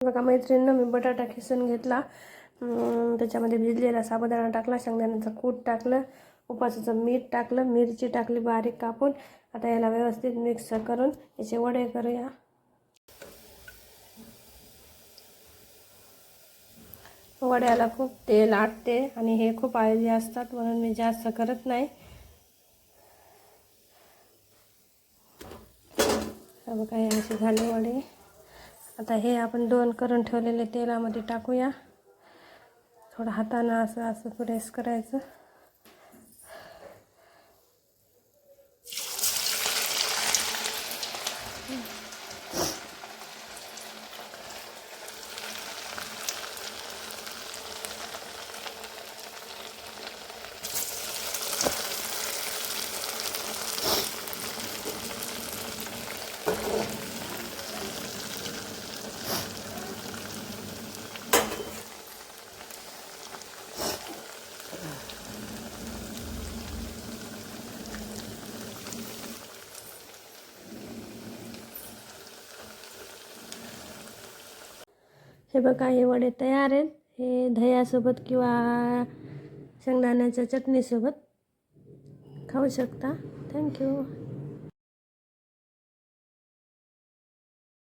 बघा मैत्रिणींनो, मी बटाटा खिसून घेतला, त्याच्यामध्ये भिजलेला साबुदाणा टाकला, शेंगदाण्याचं कूट टाकलं, उपासाचं मीठ टाकलं, मिरची टाकली बारीक कापून. आता याला व्यवस्थित मिक्स करून याचे वडे करूया. वड्याला खूप तेल आटते आणि हे खूप ऑइली असतात, म्हणून मी जास्त करत नाही. बघा हे असे झाले वडे. आता हे आपण 2 करून ठेवलेले तेलामध्ये टाकूया. थोडं हातानं असं प्रेस करायचं. हे बघा हे वडे तयार आहेत. हे दह्यासोबत किंवा शेंगदाण्याच्या चटणीसोबत खाऊ शकता. थँक्यू.